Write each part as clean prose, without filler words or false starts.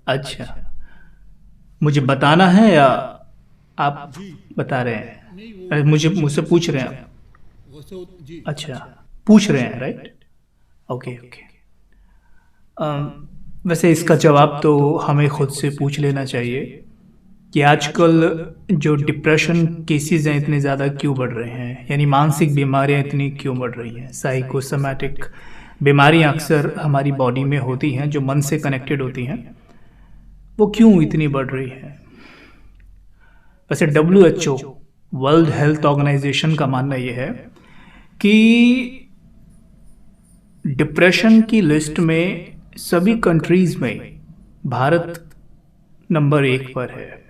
अच्छा, मुझे बताना है या आप बता रहे हैं? मुझे मुझसे पूछ रहे हैं? अच्छा, पूछ रहे हैं, राइट? Okay okay. वैसे इसका जवाब तो हमें खुद से पूछ लेना चाहिए कि आजकल जो डिप्रेशन केसेस हैं इतने ज़्यादा क्यों बढ़ रहे हैं, यानी मानसिक बीमारियां इतनी क्यों बढ़ रही हैं। साइकोसोमैटिक बीमारियां अक्सर हमारी बॉडी में होती हैं जो मन से कनेक्टेड होती हैं, वो क्यों इतनी बढ़ रही है। वैसे WHO, वर्ल्ड हेल्थ ऑर्गेनाइजेशन का मानना यह है कि डिप्रेशन की लिस्ट में सभी कंट्रीज में भारत नंबर 1 पर है।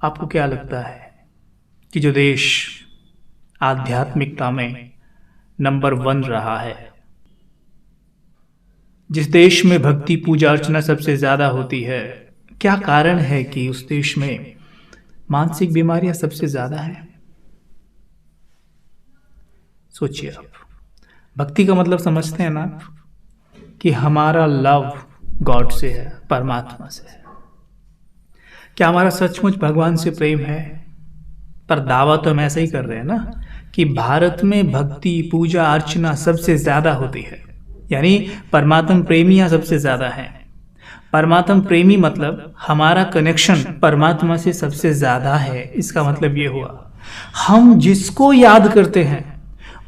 आपको क्या लगता है कि जो देश आध्यात्मिकता में नंबर 1 रहा है, जिस देश में भक्ति पूजा अर्चना सबसे ज्यादा होती है, क्या कारण है कि उस देश में मानसिक बीमारियां सबसे ज्यादा हैं? सोचिए आप। भक्ति का मतलब समझते हैं ना कि हमारा लव गॉड से है, परमात्मा से है। क्या हमारा सचमुच भगवान से प्रेम है? पर दावा तो हम ऐसा ही कर रहे हैं ना कि भारत में भक्ति पूजा अर्चना सबसे ज्यादा होती है, यानी परमात्मा प्रेमियां सबसे ज्यादा हैं। परमात्मा प्रेमी मतलब हमारा कनेक्शन परमात्मा से सबसे ज्यादा है। इसका मतलब ये हुआ हम जिसको याद करते हैं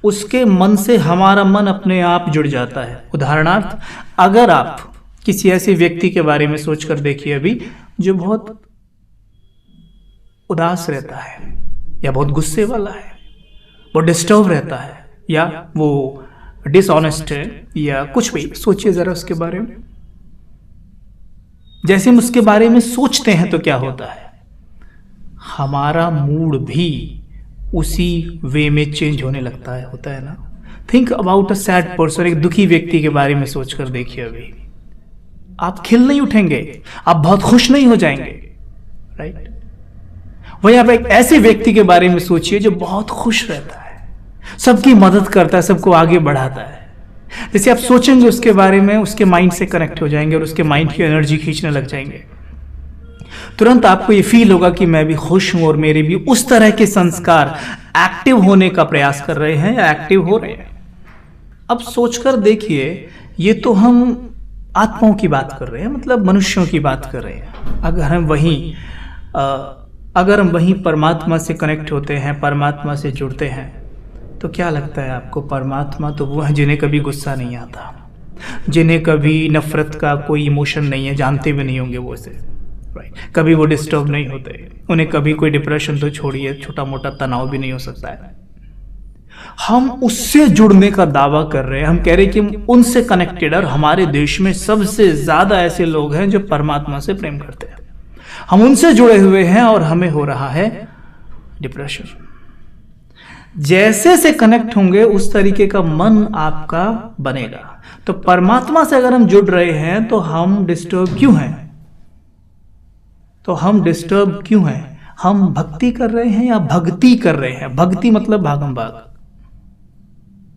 उसके मन से हमारा मन अपने आप जुड़ जाता है। उदाहरणार्थ, अगर आप किसी ऐसे व्यक्ति के बारे में सोचकर देखिए अभी जो बहुत उदास रहता है या बहुत गुस्से वाला है, वो डिस्टर्ब रहता है या वो डिसऑनेस्ट है या कुछ भी, सोचिए जरा उसके बारे में। जैसे हम उसके बारे में सोचते हैं तो क्या होता है, हमारा मूड भी उसी वे में चेंज होने लगता है, होता है ना। Think about a sad person, एक दुखी व्यक्ति के बारे में सोचकर देखिए अभी। आप खिल नहीं उठेंगे, आप बहुत खुश नहीं हो जाएंगे, राइट? वही आप एक ऐसे व्यक्ति के बारे में सोचिए जो बहुत खुश रहता है, सबकी मदद करता है, सबको आगे बढ़ाता है। जैसे आप सोचेंगे उसके बारे में, उसके माइंड से कनेक्ट हो जाएंगे और उसके माइंड की एनर्जी खींचने लग जाएंगे। तुरंत आपको ये फील होगा कि मैं भी खुश हूं और मेरे भी उस तरह के संस्कार एक्टिव होने का प्रयास कर रहे हैं या एक्टिव हो रहे हैं। अब सोचकर देखिए, ये तो हम आत्माओं की बात कर रहे हैं, मतलब मनुष्यों की बात कर रहे हैं। अगर हम वहीं परमात्मा से कनेक्ट होते हैं, परमात्मा से जुड़ते हैं, तो क्या लगता है आपको? परमात्मा तो वो है जिन्हें कभी गुस्सा नहीं आता, जिन्हें कभी नफरत का कोई इमोशन नहीं है, जानते भी नहीं होंगे वो से, राइट? कभी वो डिस्टर्ब नहीं होते, उन्हें कभी कोई डिप्रेशन तो छोड़िए, छोटा मोटा तनाव भी नहीं हो सकता है। हम उससे जुड़ने का दावा कर रहे हैं, हम कह रहे हैं कि हम उनसे कनेक्टेड, और हमारे देश में सबसे ज्यादा ऐसे लोग हैं जो परमात्मा से प्रेम करते हैं। हम उनसे जुड़े हुए हैं और हमें हो रहा है डिप्रेशन। जैसे से कनेक्ट होंगे उस तरीके का मन आपका बनेगा। तो परमात्मा से अगर हम जुड़ रहे हैं तो हम डिस्टर्ब क्यों हैं? हम भक्ति कर रहे हैं या भक्ति कर रहे हैं? भक्ति मतलब भागम भाग,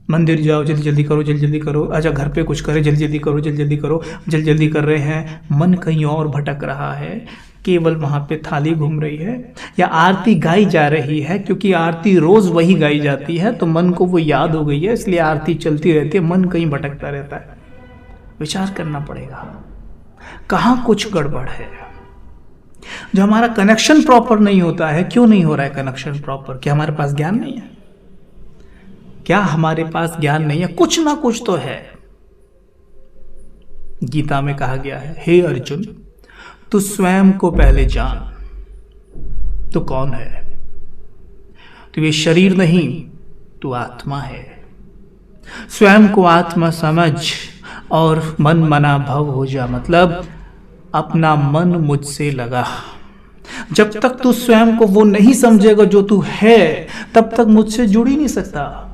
मंदिर जाओ जल्दी जल्दी करो, जल्दी जल्दी करो, अच्छा घर पे कुछ करे जल्दी जल्दी करो, जल्दी जल्दी करो, जल्दी जल्दी कर रहे हैं, मन कहीं और भटक रहा है, केवल वहां पे थाली घूम रही है, या आरती गाई जा रही है क्योंकि आरती रोज वही गाई जाती है तो मन को वो याद हो गई है, इसलिए आरती चलती रहती है, मन कहीं भटकता रहता है। विचार करना पड़ेगा कहां कुछ गड़बड़ है। जो हमारा कनेक्शन प्रॉपर नहीं होता है, क्यों नहीं हो रहा है कनेक्शन प्रॉपर? क्या हमारे पास ज्ञान नहीं है? क्या हमारे पास ज्ञान नहीं है? कुछ ना कुछ तो है। गीता में कहा गया है, हे अर्जुन, तू स्वयं को पहले जान, तू कौन है? तो ये शरीर नहीं, तू आत्मा है। स्वयं को आत्मा समझ और मन मना भव हो जा, मतलब अपना मन मुझसे लगा। जब तक तू स्वयं को वो नहीं समझेगा जो तू है, तब तक मुझसे जुड़ ही नहीं सकता।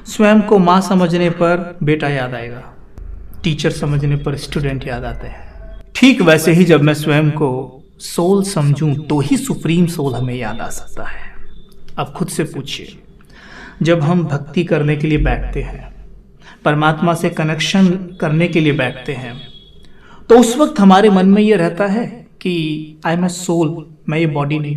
स्वयं को मां समझने पर बेटा याद आएगा, टीचर समझने पर स्टूडेंट याद आते हैं। ठीक वैसे ही जब मैं स्वयं को सोल समझूं तो ही सुप्रीम सोल हमें याद आ सकता है। अब खुद से पूछिए, जब हम भक्ति करने के लिए बैठते हैं, परमात्मा से कनेक्शन करने के लिए बैठते हैं, तो उस वक्त हमारे मन में ये रहता है कि आई एम ए सोल, मैं ये बॉडी नहीं।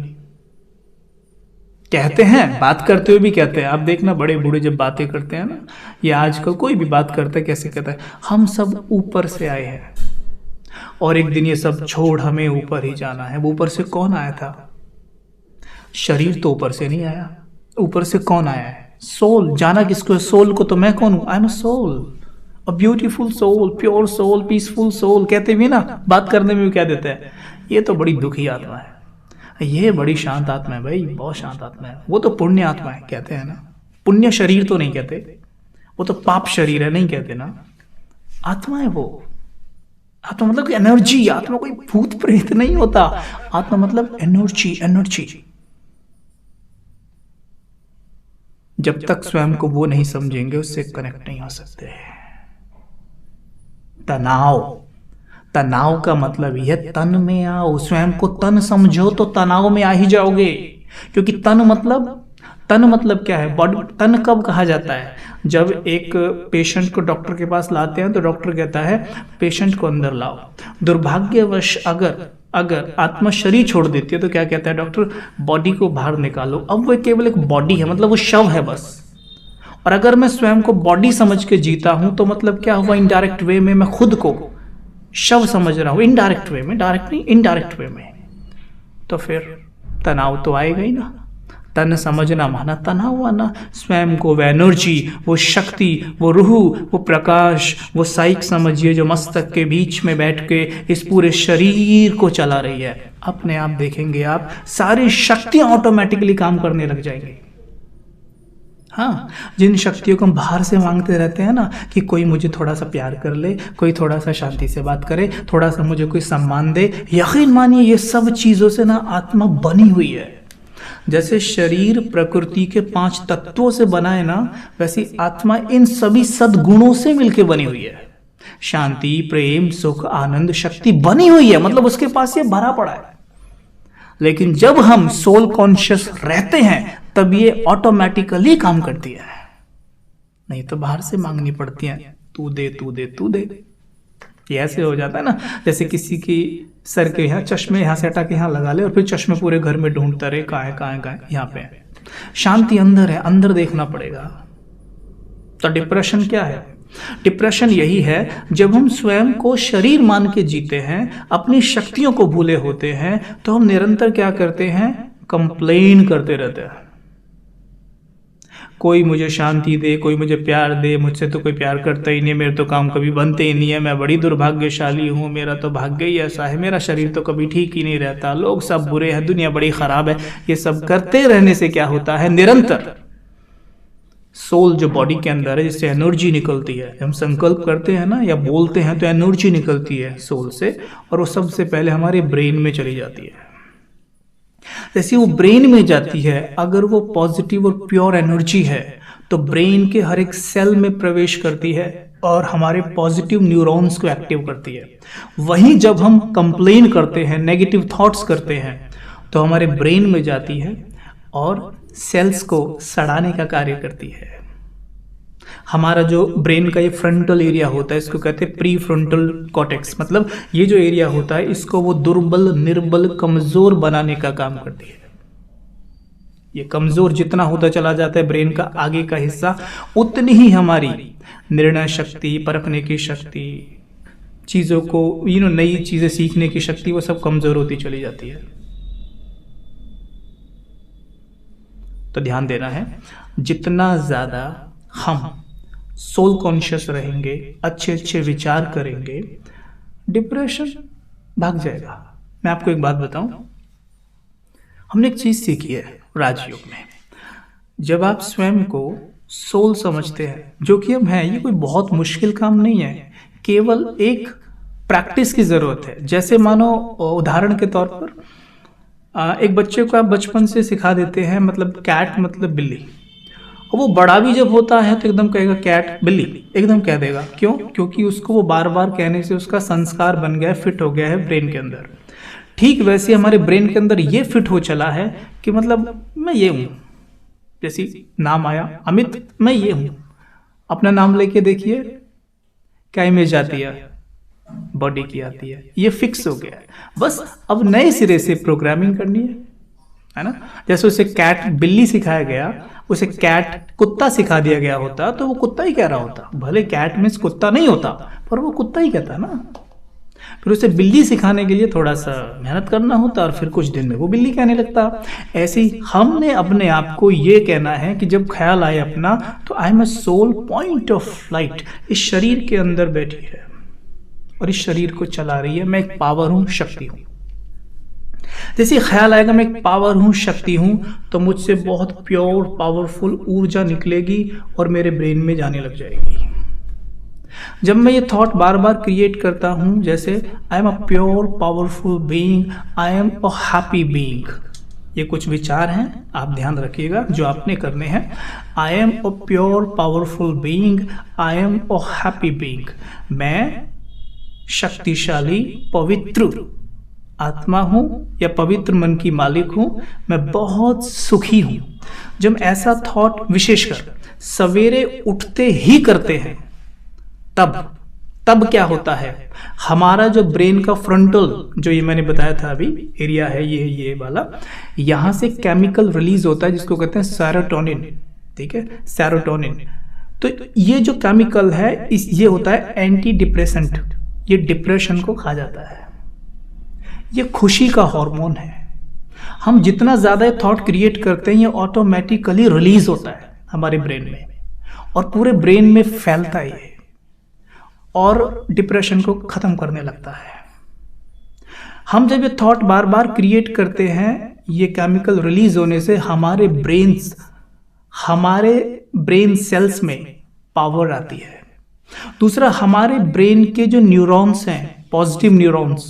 कहते हैं, बात करते हुए भी कहते हैं, आप देखना बड़े बूढ़े जब बातें करते हैं ना, या आजकल कोई भी बात करता है कैसे कहता है, हम सब ऊपर से आए हैं और एक दिन ये सब छोड़ हमें ऊपर ही जाना है। वो ऊपर से कौन आया था? शरीर तो ऊपर से नहीं आया। ऊपर से कौन आया है? सोल। जाना किसको है? सोल को। तो मैं कौन हूं? I am a soul, a beautiful soul, pure soul, peaceful soul. कहते भी ना, बात करने में भी क्या देते हैं, ये तो बड़ी दुखी आत्मा है, ये बड़ी शांत आत्मा है। भाई बहुत शांत आत्मा है, वो तो पुण्य आत्मा है कहते हैं ना। पुण्य शरीर तो नहीं कहते, वो तो पाप शरीर है, नहीं कहते ना। आत्मा है वो। आत्मा मतलब एनर्जी। आत्मा कोई भूत प्रेत नहीं होता। आत्मा मतलब एनर्जी, एनर्जी। जब तक स्वयं को वो नहीं समझेंगे, उससे कनेक्ट नहीं हो सकते। तनाव, तनाव का मतलब यह तन में आओ। स्वयं को तन समझो तो तनाव में आ ही जाओगे। क्योंकि तन मतलब क्या है? बॉडी। तन कब कहा जाता है? जब एक पेशेंट को डॉक्टर के पास लाते हैं तो डॉक्टर कहता है पेशेंट को अंदर लाओ। दुर्भाग्यवश अगर आत्मा शरीर छोड़ देती है तो क्या कहता है डॉक्टर? बॉडी को बाहर निकालो। अब वो केवल एक बॉडी है, मतलब वो शव है बस। और अगर मैं स्वयं को बॉडी समझ के जीता हूं तो मतलब क्या हुआ? इनडायरेक्ट वे में मैं खुद को शव समझ रहा हूं, इनडायरेक्ट वे में, डायरेक्ट नहीं, इनडायरेक्ट वे में। तो फिर तनाव तो आएगा ही ना। तन समझना माना तनाव आना। स्वयं को वो एनर्जी, वो शक्ति, वो रूह, वो प्रकाश, वो साइक समझिए जो मस्तक के बीच में बैठ के इस पूरे शरीर को चला रही है। अपने आप देखेंगे आप, सारी शक्तियां ऑटोमेटिकली काम करने लग जाएंगी। हाँ, जिन शक्तियों को हम बाहर से मांगते रहते हैं ना, कि कोई मुझे थोड़ा सा प्यार कर ले, कोई थोड़ा सा शांति से बात करे, थोड़ा सा मुझे कोई सम्मान दे, यकीन मानिए ये सब चीजों से ना आत्मा बनी हुई है। जैसे शरीर प्रकृति के 5 तत्वों से बना है ना, वैसी आत्मा इन सभी सद्गुणों से मिलकर बनी हुई है। शांति, प्रेम, सुख, आनंद, शक्ति बनी हुई है, मतलब उसके पास ये भरा पड़ा है। लेकिन जब हम सोल कॉन्शियस रहते हैं तब ये ऑटोमेटिकली काम करती है, नहीं तो बाहर से मांगनी पड़ती है, तू दे तू दे तू दे। ये ऐसे हो जाता है ना, जैसे किसी की सर के यहाँ चश्मे यहाँ से हटा के यहाँ लगा ले और फिर चश्मे पूरे घर में ढूंढता रहे, कहाँ है यहाँ पे है। शांति अंदर है, अंदर देखना पड़ेगा। तो डिप्रेशन क्या है? डिप्रेशन यही है जब हम स्वयं को शरीर मान के जीते हैं, अपनी शक्तियों को भूले होते हैं, तो हम निरंतर क्या करते हैं? कंप्लेन करते रहते हैं। कोई मुझे शांति दे, कोई मुझे प्यार दे, मुझसे तो कोई प्यार करता ही नहीं, मेरे तो काम कभी बनते ही नहीं है, मैं बड़ी दुर्भाग्यशाली हूँ, मेरा तो भाग्य ही ऐसा है, मेरा शरीर तो कभी ठीक ही नहीं रहता, लोग सब बुरे हैं, दुनिया बड़ी खराब है। ये सब करते रहने से क्या होता है? निरंतर सोल जो बॉडी के अंदर है, जिससे एनर्जी निकलती है, हम संकल्प करते हैं ना या बोलते हैं तो एनर्जी निकलती है सोल से, और वो सबसे पहले हमारे ब्रेन में चली जाती है। जैसे वो ब्रेन में जाती है, अगर वो पॉजिटिव और प्योर एनर्जी है तो ब्रेन के हर एक सेल में प्रवेश करती है और हमारे पॉजिटिव न्यूरॉन्स को एक्टिव करती है। वहीं जब हम कंप्लेन करते हैं, नेगेटिव थॉट्स करते हैं, तो हमारे ब्रेन में जाती है और सेल्स को सड़ाने का कार्य करती है। हमारा जो ब्रेन का ये फ्रंटल एरिया होता है, इसको कहते हैं प्री फ्रंटल कॉर्टेक्स, मतलब ये जो एरिया होता है इसको वो दुर्बल, निर्बल, कमजोर बनाने का काम करती है। ये कमजोर जितना होता चला जाता है ब्रेन का आगे का हिस्सा, उतनी ही हमारी निर्णय शक्ति, परखने की शक्ति, चीजों को नई चीजें सीखने की शक्ति, वो सब कमजोर होती चली जाती है। तो ध्यान देना है, जितना ज्यादा हम सोल कॉन्शियस रहेंगे, अच्छे अच्छे विचार करेंगे, डिप्रेशन भाग जाएगा। मैं आपको एक बात बताऊं, हमने एक चीज सीखी है राजयोग में। जब आप स्वयं को सोल समझते हैं, जो कि हम हैं, ये कोई बहुत मुश्किल काम नहीं है, केवल एक प्रैक्टिस की जरूरत है। जैसे मानो उदाहरण के तौर पर एक बच्चे को आप बचपन से सिखा देते हैं, मतलब कैट मतलब बिल्ली, और वो बड़ा भी जब होता है तो एकदम कहेगा कैट बिल्ली, एकदम कह देगा। क्यों? क्योंकि उसको वो बार बार कहने से उसका संस्कार बन गया है, फिट हो गया है ब्रेन के अंदर। ठीक वैसे हमारे ब्रेन के अंदर ये फिट हो चला है कि मतलब मैं ये हूं। जैसे नाम आया अमित, मैं ये हूं। अपना नाम लेके देखिए क्या इमेज आती है, बॉडी की आती है, ये फिक्स हो गया है। बस अब नए सिरे से प्रोग्रामिंग करनी है ना। जैसे उसे कैट बिल्ली सिखाया गया, उसे कैट कुत्ता सिखा दिया गया होता तो वो कुत्ता ही कह रहा होता, भले कैट मीन्स कुत्ता नहीं होता पर वो कुत्ता ही कहता ना। फिर उसे बिल्ली सिखाने के लिए थोड़ा सा मेहनत करना होता और फिर कुछ दिन में वो बिल्ली कहने लगता। ऐसे ही हमने अपने आप को ये कहना है कि जब ख्याल आए अपना तो I am a soul point of light, इस शरीर के अंदर बैठी है और इस शरीर को चला रही है, मैं एक पावर हूं, शक्ति हूं। जैसे ख्याल आएगा मैं एक पावर हूं, शक्ति हूं, तो मुझसे बहुत प्योर पावरफुल ऊर्जा निकलेगी और मेरे ब्रेन में जाने लग जाएगी। जब मैं ये थॉट बार बार क्रिएट करता हूं, जैसे आई am a pure powerful being, I am a happy being, ये कुछ विचार हैं, आप ध्यान रखिएगा जो आपने करने हैं। आई am a pure powerful being, I am a happy being, मैं शक्तिशाली पवित्र आत्मा हूं या पवित्र मन की मालिक हूं, मैं बहुत सुखी हूं। जब ऐसा थॉट विशेषकर सवेरे उठते ही करते हैं तब क्या होता है, हमारा जो ब्रेन का फ्रंटल, जो ये मैंने बताया था अभी एरिया है, ये वाला, यहां से केमिकल रिलीज होता है जिसको कहते हैं सेरोटोनिन। ठीक है, सेरोटोनिन। तो ये जो केमिकल है ये होता है एंटी डिप्रेसेंट, ये डिप्रेशन को खा जाता है। ये खुशी का हार्मोन है। हम जितना ज्यादा थॉट क्रिएट करते हैं ये ऑटोमेटिकली रिलीज होता है हमारे ब्रेन में और पूरे ब्रेन में फैलता है ये और डिप्रेशन को खत्म करने लगता है। हम जब ये थॉट बार बार क्रिएट करते हैं, ये केमिकल रिलीज होने से हमारे ब्रेन सेल्स में पावर आती है। दूसरा, हमारे ब्रेन के जो न्यूरॉन्स हैं, पॉजिटिव न्यूरॉन्स,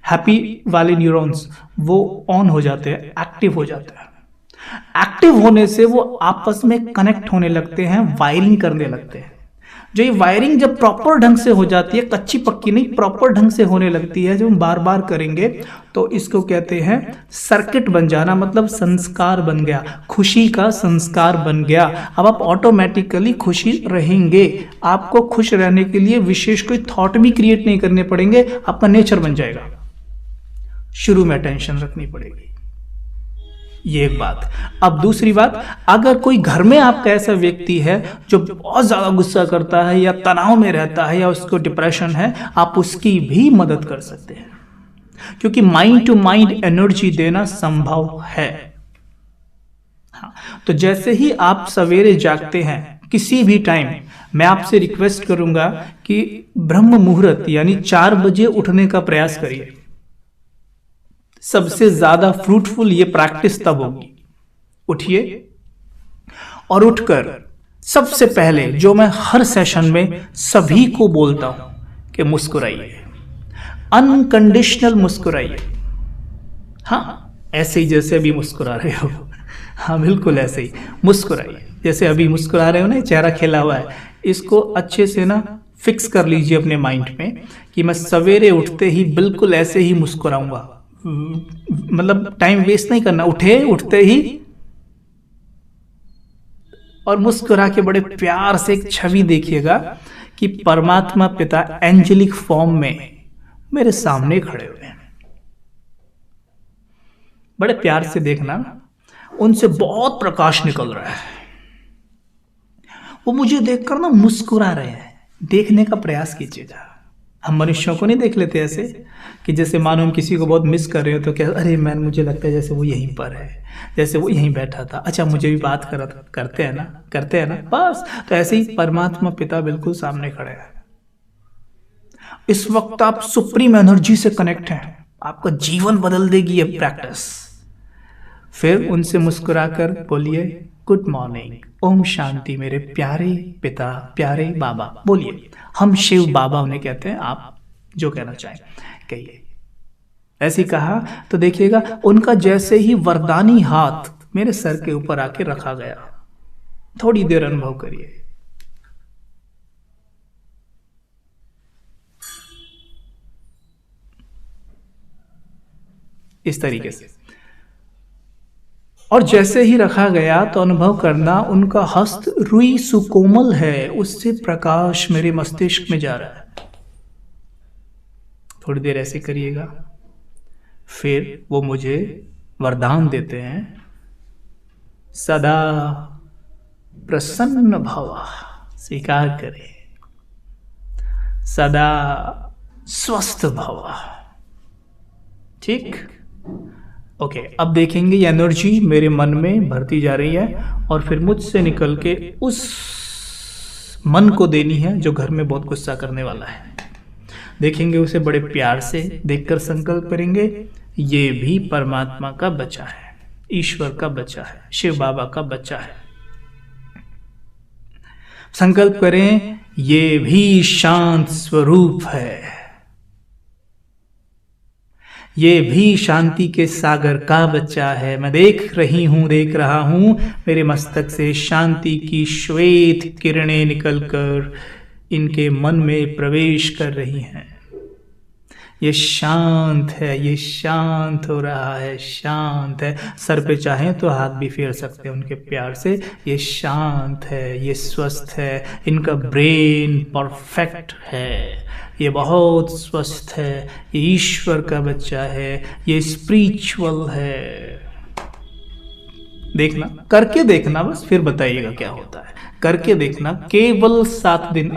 हैप्पी वाले न्यूरॉन्स, वो ऑन हो जाते हैं, एक्टिव हो जाते हैं। एक्टिव होने से वो आपस में कनेक्ट होने लगते हैं, वायरिंग करने लगते हैं। जो ये वायरिंग जब प्रॉपर ढंग से हो जाती है, कच्ची पक्की नहीं, प्रॉपर ढंग से होने लगती है, जब हम बार बार करेंगे तो इसको कहते हैं सर्किट बन जाना, मतलब संस्कार बन गया, खुशी का संस्कार बन गया। अब आप ऑटोमेटिकली खुशी रहेंगे। आपको खुश रहने के लिए विशेष कोई थॉट भी क्रिएट नहीं करने पड़ेंगे, आपका नेचर बन जाएगा। शुरू में टेंशन रखनी पड़ेगी, ये एक बात। अब दूसरी बात, अगर कोई घर में आपका ऐसा व्यक्ति है जो बहुत ज्यादा गुस्सा करता है या तनाव में रहता है या उसको डिप्रेशन है, आप उसकी भी मदद कर सकते हैं, क्योंकि माइंड टू माइंड एनर्जी देना संभव है। हाँ, तो जैसे ही आप सवेरे जागते हैं किसी भी टाइम, मैं आपसे रिक्वेस्ट करूंगा कि ब्रह्म मुहूर्त यानी 4 बजे उठने का प्रयास करिए। सबसे ज्यादा फ्रूटफुल ये प्रैक्टिस तब होगी। उठिए और उठकर सबसे पहले जो मैं हर सेशन में सभी को बोलता हूं कि मुस्कुराइए, अनकंडीशनल मुस्कुराइए। हाँ, ऐसे ही जैसे अभी मुस्कुरा रहे हो, हाँ बिल्कुल ऐसे ही मुस्कुराइए जैसे अभी मुस्कुरा रहे हो ना, चेहरा खिला हुआ है। इसको अच्छे से ना फिक्स कर लीजिए अपने माइंड में कि मैं सवेरे उठते ही बिल्कुल ऐसे ही मुस्कुराऊंगा। मतलब टाइम वेस्ट नहीं करना, उठते ही और मुस्कुरा के बड़े प्यार से एक छवि देखिएगा कि परमात्मा पिता एंजेलिक फॉर्म में मेरे सामने खड़े हुए हैं। बड़े प्यार से देखना, उनसे बहुत प्रकाश निकल रहा है, वो मुझे देखकर ना मुस्कुरा रहे हैं। देखने का प्रयास कीजिएगा। हम मनुष्यों को नहीं देख लेते ऐसे कि जैसे मानो हम किसी को बहुत मिस कर रहे हो तो क्या, अरे मैन मुझे लगता है जैसे वो यहीं पर है, जैसे वो यहीं बैठा था, अच्छा मुझे भी बात करते हैं ना, बस। तो ऐसे ही परमात्मा पिता बिल्कुल सामने खड़े हैं। इस वक्त आप सुप्रीम एनर्जी से कनेक्ट हैं, आपका जीवन बदल देगी ये प्रैक्टिस। फिर उनसे मुस्कुराकर बोलिए गुड मॉर्निंग, ओम शांति मेरे प्यारे पिता, प्यारे बाबा। बोलिए, हम शिव बाबा उन्हें कहते हैं, आप जो कहना चाहें कहिए। ऐसे कहा तो देखिएगा उनका जैसे ही वरदानी हाथ मेरे सर के ऊपर आके रखा गया। थोड़ी देर अनुभव करिए। इस तरीके से, और जैसे ही रखा गया तो अनुभव करना उनका हस्त रुई सुकोमल है, उससे प्रकाश मेरे मस्तिष्क में जा रहा है। थोड़ी देर ऐसे करिएगा। फिर वो मुझे वरदान देते हैं, सदा प्रसन्न भव, स्वीकार करें, सदा स्वस्थ भव। ठीक, ओके। अब देखेंगे ये एनर्जी मेरे मन में भरती जा रही है और फिर मुझसे निकल के उस मन को देनी है जो घर में बहुत गुस्सा करने वाला है। देखेंगे उसे बड़े प्यार से, देखकर संकल्प करेंगे ये भी परमात्मा का बच्चा है, ईश्वर का बच्चा है, शिव बाबा का बच्चा है। संकल्प करें ये भी शांत स्वरूप है, ये भी शांति के सागर का बच्चा है। मैं देख रहा हूं मेरे मस्तक से शांति की श्वेत किरणें निकलकर इनके मन में प्रवेश कर रही हैं। ये शांत है, ये शांत हो रहा है, शांत है। सर पे चाहें तो हाथ भी फेर सकते हैं उनके प्यार से। ये शांत है, ये स्वस्थ है, इनका ब्रेन परफेक्ट है, ये बहुत स्वस्थ है, ये ईश्वर का बच्चा है, ये स्पिरिचुअल है। देखना, करके देखना बस, फिर बताइएगा क्या होता है। करके देखना, केवल 7 दिन